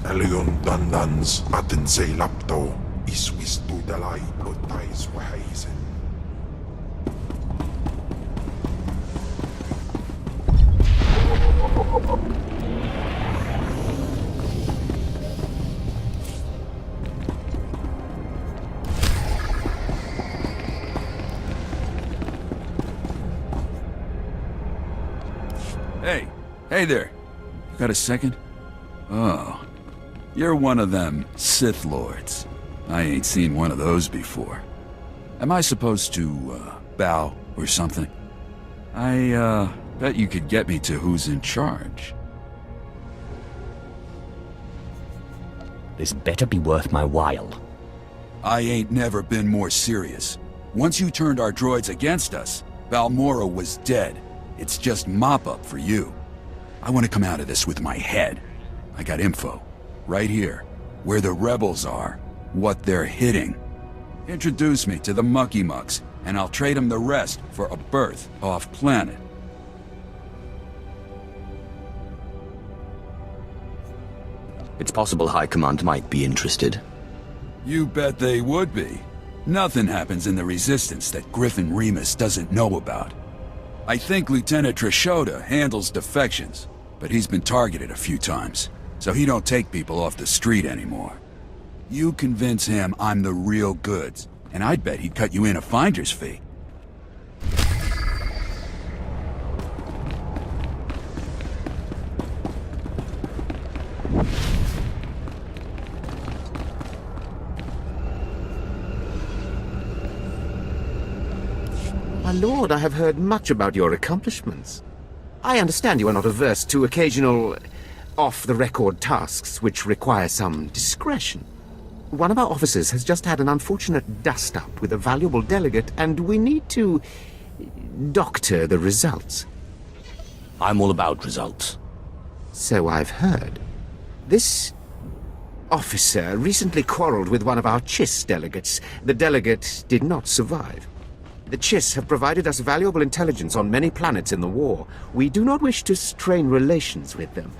Elion Dandans atin say lapto. Iswis tu dalay lotais wahaisen. Hey there. Got a second? Oh. You're one of them Sith Lords. I ain't seen one of those before. Am I supposed to, bow or something? I, bet you could get me to who's in charge. This better be worth my while. I ain't never been more serious. Once you turned our droids against us, Balmorra was dead. It's just mop-up for you. I want to come out of this with my head. I got info. Right here. Where the rebels are. What they're hitting. Introduce me to the Mucky Mucks, and I'll trade them the rest for a berth off-planet. It's possible High Command might be interested. You bet they would be. Nothing happens in the Resistance that Griffin Remus doesn't know about. I think Lieutenant Trishota handles defections, but he's been targeted a few times, so he don't take people off the street anymore. You convince him I'm the real goods, and I'd bet he'd cut you in a finder's fee. My lord, I have heard much about your accomplishments. I understand you are not averse to occasional, off-the-record tasks which require some discretion. One of our officers has just had an unfortunate dust-up with a valuable delegate, and we need to doctor the results. I'm all about results. So I've heard. This officer recently quarreled with one of our Chiss delegates. The delegate did not survive. The Chiss have provided us valuable intelligence on many planets in the war. We do not wish to strain relations with them.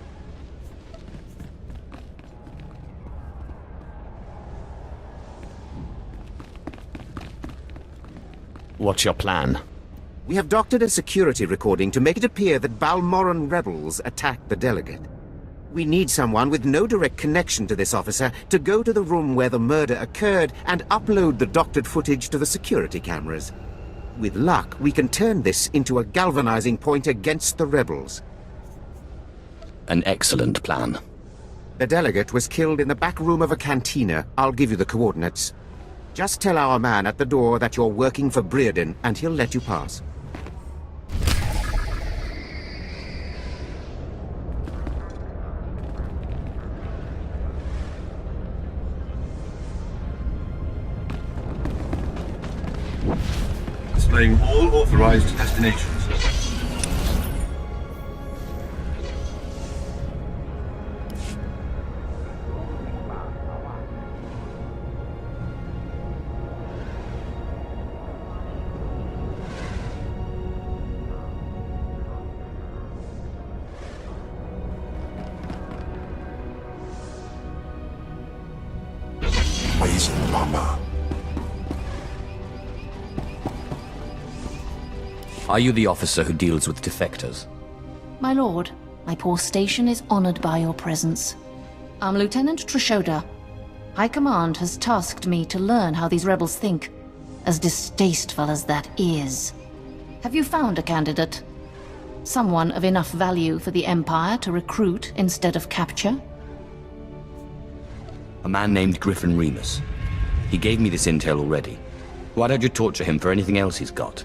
What's your plan? We have doctored a security recording to make it appear that Balmorran rebels attacked the delegate. We need someone with no direct connection to this officer to go to the room where the murder occurred and upload the doctored footage to the security cameras. With luck, we can turn this into a galvanizing point against the rebels. An excellent plan. The delegate was killed in the back room of a cantina. I'll give you the coordinates. Just tell our man at the door that you're working for Brearden, and he'll let you pass. Displaying all authorized destinations. Amazing Mama. Are you the officer who deals with defectors? My lord, my poor station is honored by your presence. I'm Lieutenant Trishota. High Command has tasked me to learn how these rebels think, as distasteful as that is. Have you found a candidate? Someone of enough value for the Empire to recruit instead of capture? A man named Griffin Remus. He gave me this intel already. Why don't you torture him for anything else he's got?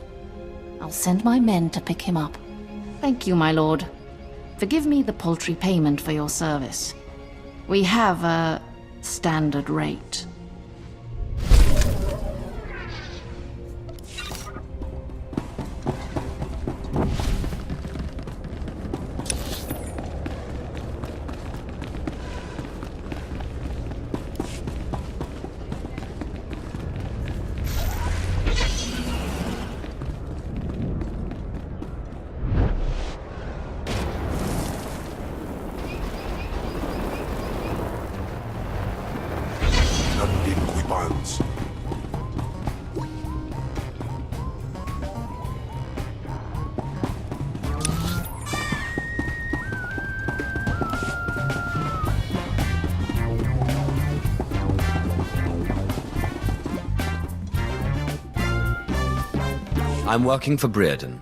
I'll send my men to pick him up. Thank you, my lord. Forgive me the paltry payment for your service. We have a standard rate. I'm working for Brereton.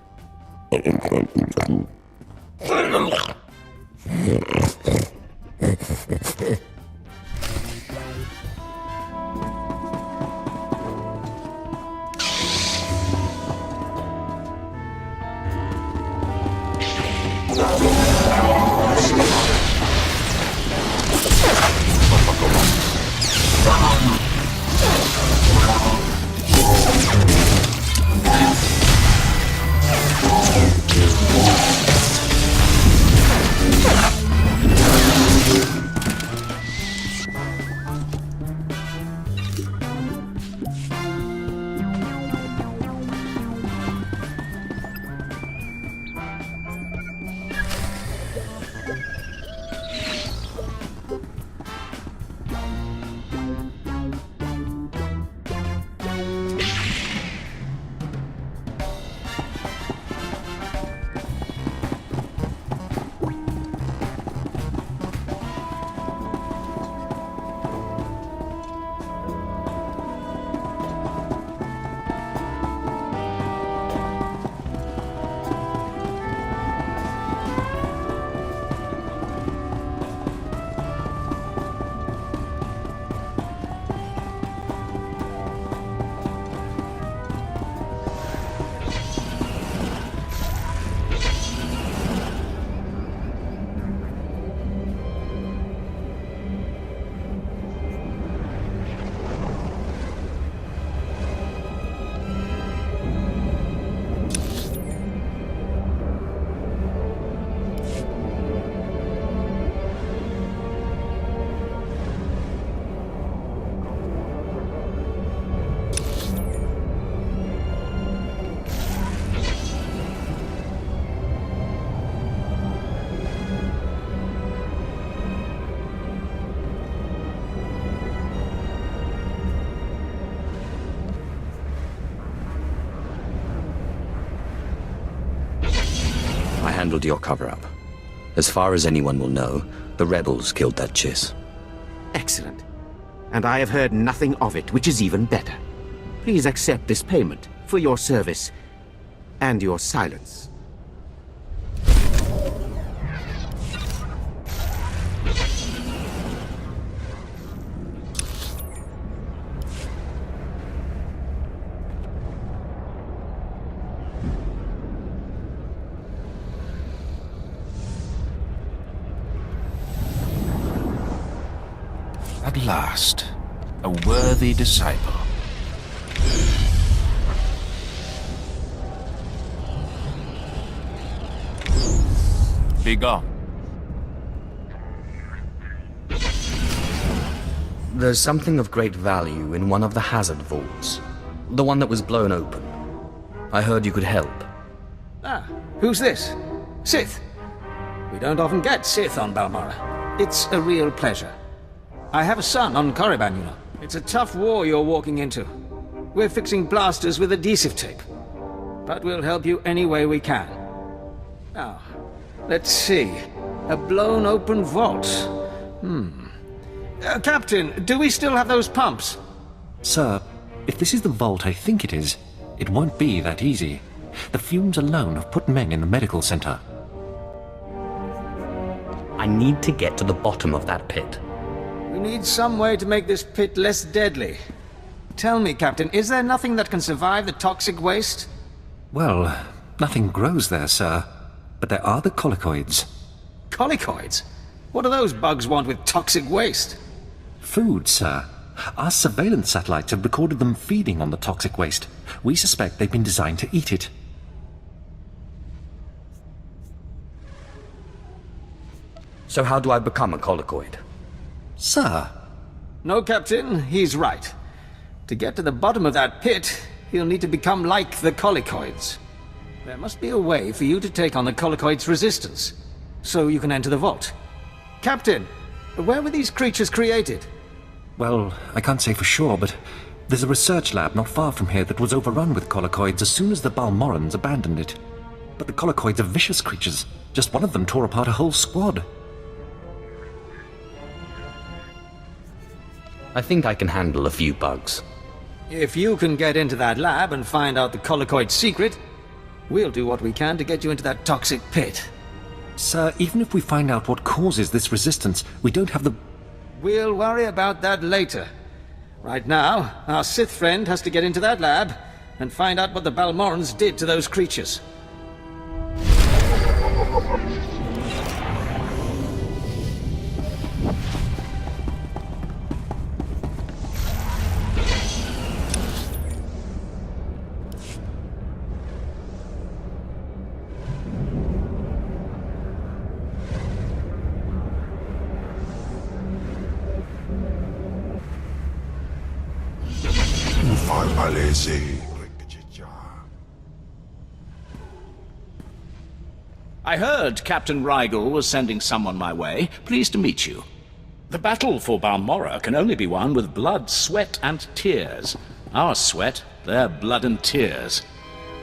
I handled your cover-up. As far as anyone will know, the rebels killed that Chiss. Excellent. And I have heard nothing of it, which is even better. Please accept this payment for your service and your silence. At last, a worthy disciple. Be gone. There's something of great value in one of the hazard vaults. The one that was blown open. I heard you could help. Ah, who's this? Sith. We don't often get Sith on Balmorra. It's a real pleasure. I have a son on Korriban, you know. It's a tough war you're walking into. We're fixing blasters with adhesive tape. But we'll help you any way we can. Now, let's see. A blown open vault. Captain, do we still have those pumps? Sir, if this is the vault I think it is, it won't be that easy. The fumes alone have put men in the medical center. I need to get to the bottom of that pit. We need some way to make this pit less deadly. Tell me, Captain, is there nothing that can survive the toxic waste? Well, nothing grows there, sir. But there are the colicoids. Colicoids? What do those bugs want with toxic waste? Food, sir. Our surveillance satellites have recorded them feeding on the toxic waste. We suspect they've been designed to eat it. So how do I become a colicoid? Sir? No, Captain, he's right. To get to the bottom of that pit, you'll need to become like the colicoids. There must be a way for you to take on the colicoids' resistance, so you can enter the vault. Captain, where were these creatures created? Well, I can't say for sure, but there's a research lab not far from here that was overrun with colicoids as soon as the Balmorrans abandoned it. But the colicoids are vicious creatures. Just one of them tore apart a whole squad. I think I can handle a few bugs. If you can get into that lab and find out the Colicoid's secret, we'll do what we can to get you into that toxic pit. Sir, even if we find out what causes this resistance, we don't have the... We'll worry about that later. Right now, our Sith friend has to get into that lab and find out what the Balmorrans did to those creatures. I heard Captain Rigel was sending someone my way. Pleased to meet you. The battle for Balmorra can only be won with blood, sweat, and tears. Our sweat, their blood and tears.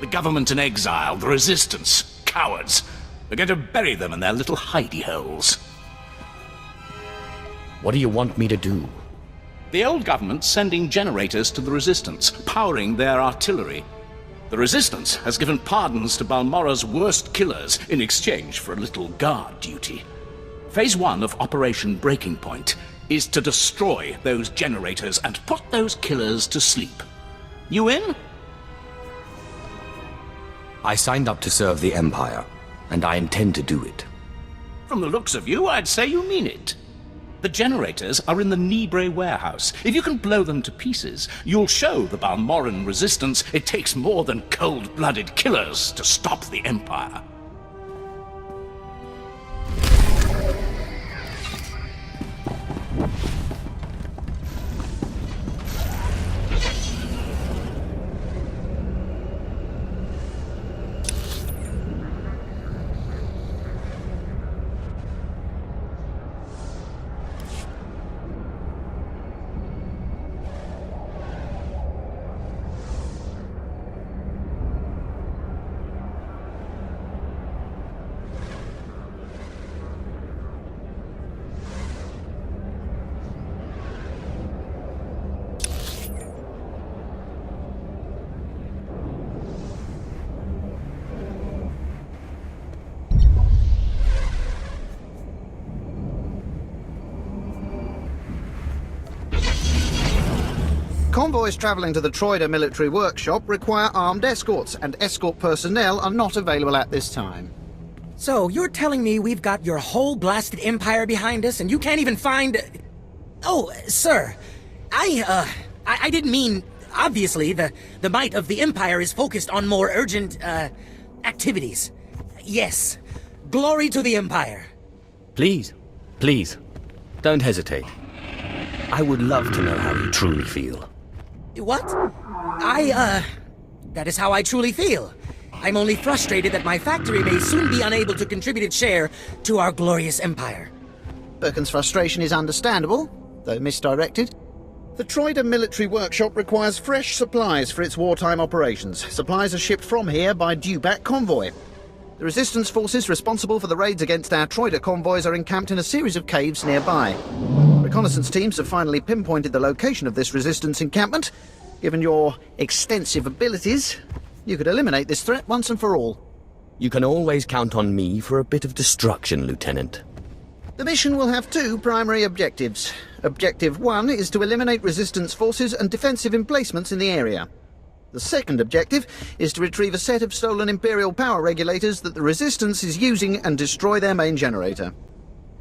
The government in exile, the resistance, cowards. We're going to bury them in their little hidey holes. What do you want me to do? The old government's sending generators to the resistance, powering their artillery. The resistance has given pardons to Balmorra's worst killers in exchange for a little guard duty. Phase 1 of Operation Breaking Point is to destroy those generators and put those killers to sleep. You in? I signed up to serve the Empire, and I intend to do it. From the looks of you, I'd say you mean it. The generators are in the Nibre warehouse. If you can blow them to pieces, you'll show the Balmorran resistance it takes more than cold-blooded killers to stop the Empire. Convoys travelling to the Troida military workshop require armed escorts, and escort personnel are not available at this time. So, you're telling me we've got your whole blasted empire behind us, and you can't even find... Oh, sir, I didn't mean... Obviously, the might of the empire is focused on more urgent, activities. Yes, glory to the empire. Please, don't hesitate. I would love to know how you truly feel. What? That is how I truly feel. I'm only frustrated that my factory may soon be unable to contribute its share to our glorious empire. Birkin's frustration is understandable, though misdirected. The Troida military workshop requires fresh supplies for its wartime operations. Supplies are shipped from here by due-back convoy. The resistance forces responsible for the raids against our Troida convoys are encamped in a series of caves nearby. Reconnaissance teams have finally pinpointed the location of this resistance encampment. Given your extensive abilities, you could eliminate this threat once and for all. You can always count on me for a bit of destruction, Lieutenant. The mission will have two primary objectives. Objective 1 is to eliminate resistance forces and defensive emplacements in the area. The second objective is to retrieve a set of stolen Imperial power regulators that the Resistance is using and destroy their main generator.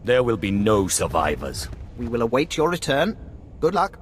There will be no survivors. We will await your return. Good luck.